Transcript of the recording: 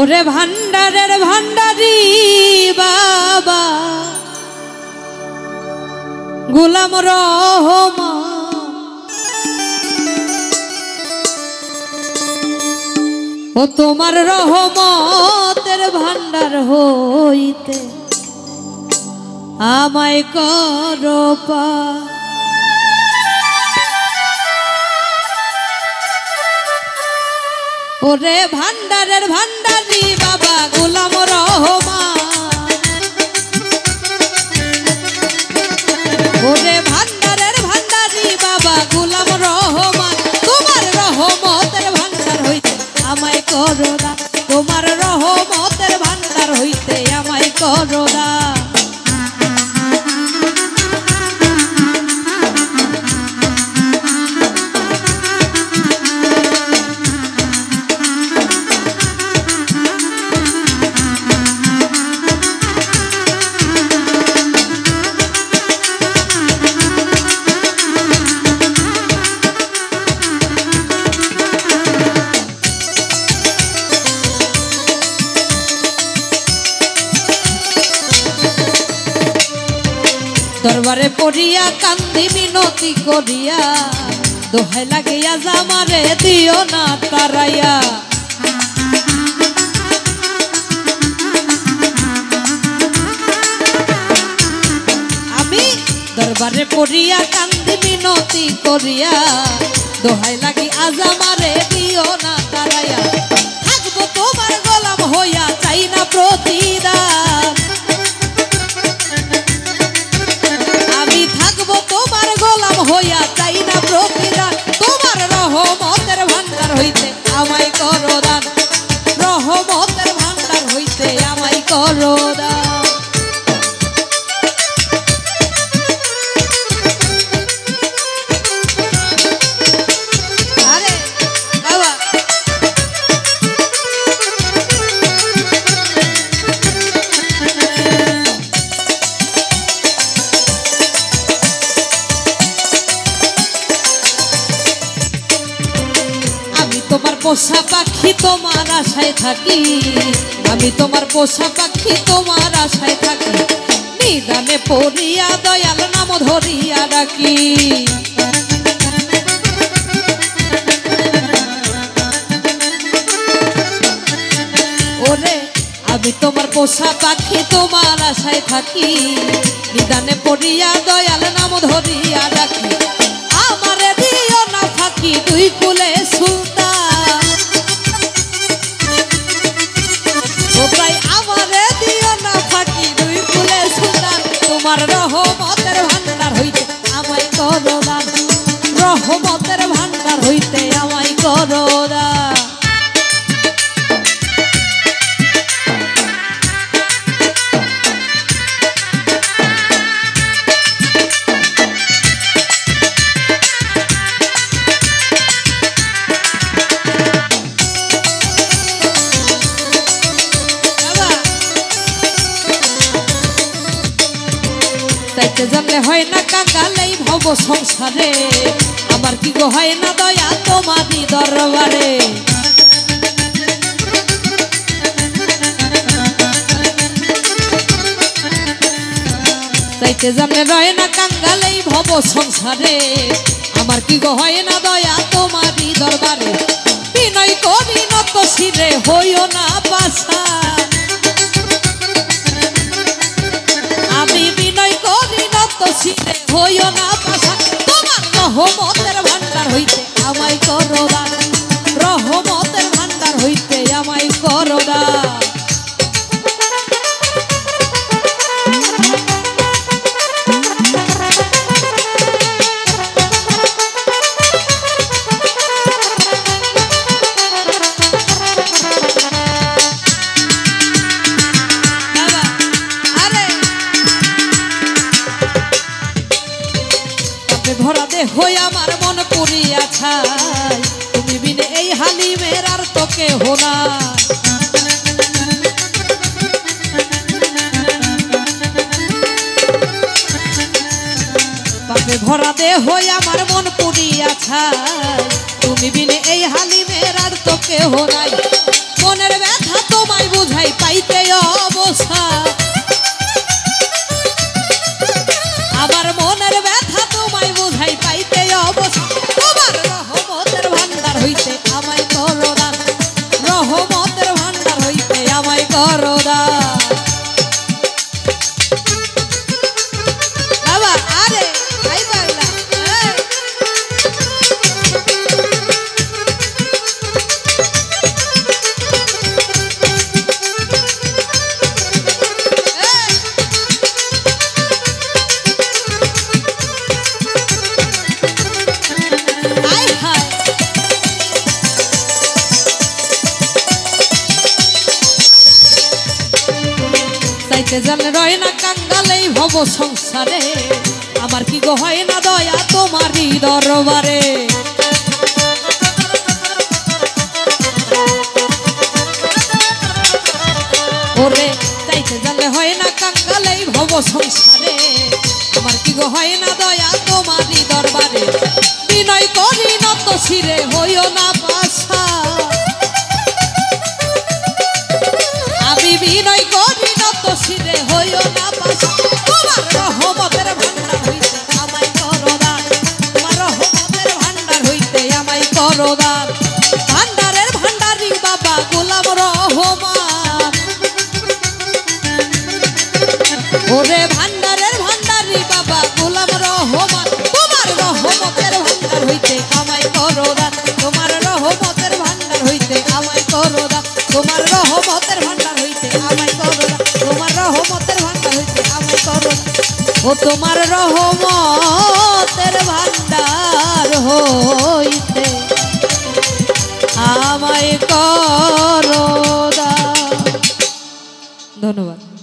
ওরে ভান্ডারের ভান্ডারি বাবা গোলাম রহমান ও তোমার রহমতের ভান্ডার হইতে আমায় করো পার। ওরে ভান্ডারের ভান্ডারি বাবা গোলাম রহমান ওরে ভান্ডারের ভান্ডারি বাবা গোলাম রহমান তোমার রহমতের ভান্ডার হইতে আমায় করো দান তোমার রহমতের ভান্ডার হইতে আমায় করো দান। দরবারে পড়িয়া কান্দি মিনতি করিয়া দোহাই লাগিয়া জামারে দিও না তারাইয়া। আমি দরবারে পড়িয়া কান্দি মিনতি করিয়া দোহাই লাগি আজামারে দিও না তারাইয়া। থাকবো তোমার গোলাম হইয়া চাই না প্রতিদান তোমার গোলাম হইয়া চাই না প্রতিদান তোমার রহমতের ভান্ডার হইতে আমায় করো দান রহমতের ভান্ডার হইতে আমায় করো দান। আরে বাবা তোমার পোষা পাখি তোমার আশায় থাকি আমি তোমার পোষা পাখি তোমার আশায় থাকি নিদানে পড়িয়া দয়াল নাম ধরিয়া ডাকি। ওরে আমি তোমার পোষা পাখি তোমার আশায় থাকি নিদানে পড়িয়া দয়াল নাম ধরিয়া ডাকি। আমারে দিও না ফাঁকি দুই কুলে সুলতান আমারে দিও না ফাঁকি দুই কুলে সুলতান তোমার রহমতের ভান্ডার হইতে আমায় করো দান রহমতের ভান্ডার হইতে আমায় করো দান। তাইতে জানলে হয় না কাঙ্গালেই ভব সংসারে আমার কি গো হয় না দয়া তোমারই দরবারে। তাইতে জানলে রয় না কাঙ্গালেই ভব সংসারে আমার কি গো হয় না দয়া তোমারই দরবারে। বিনয় করি নত শিরে হইও না পাশা আমি বিনয় করি নত শিরে হইও না পাশা তোমার রহমতের ভান্ডার হইতে আমায় করো দান রহমতের ভান্ডার হইতে আমায় করো দান। ভরা দে হই আমার মন পুরিয়া ছাই তুমি বিনে এই হালিমের আর তোকে হোনা। পাপে ভরা দে হই আমার মন পুরিয়া ছাই তুমি বিনে এই হালিমের আর তোকে হোনাই। মনের ব্যথা তোমার করো দান বাবা আরে আই পাগলা চাইতে জানলে রয় না কাঙ্গালেই ভব সংসারে আমার কি গো হয় না দয়া তোমারই দরবারে ওরে চাইতে জানলে হয় না কাঙ্গালেই ভব সংসারে আমার কি গো হয় না দয়া তোমারই দরবারে বিনয় করি নত শিরে হইও না পাশা আমি বিনয় করি নত শিরে হইও না পাশা তোমার রহমতের ভান্ডার হইতে আমায় করো দান তোমার রহমতের ভান্ডার হইতে আমায় করো দান ভান্ডারের ভান্ডারি বাবা গোলাম রহমান ওরে ভান্ডারের ভান্ডারি বাবা গোলাম রহমান তোমার রহমতের ভান্ডার হইতে আমায় করো দান তোমার রহমতের ভান্ডার হইতে আমায় করো দান তোমার রহমতের ভান্ডার হইতে আমায় করো দান তোমার রহমতের ভান্ডার হইতে আমায় করো ও তোমার রহমতের ভান্ডার হইতে আমায় করো দান ধন্যবাদ।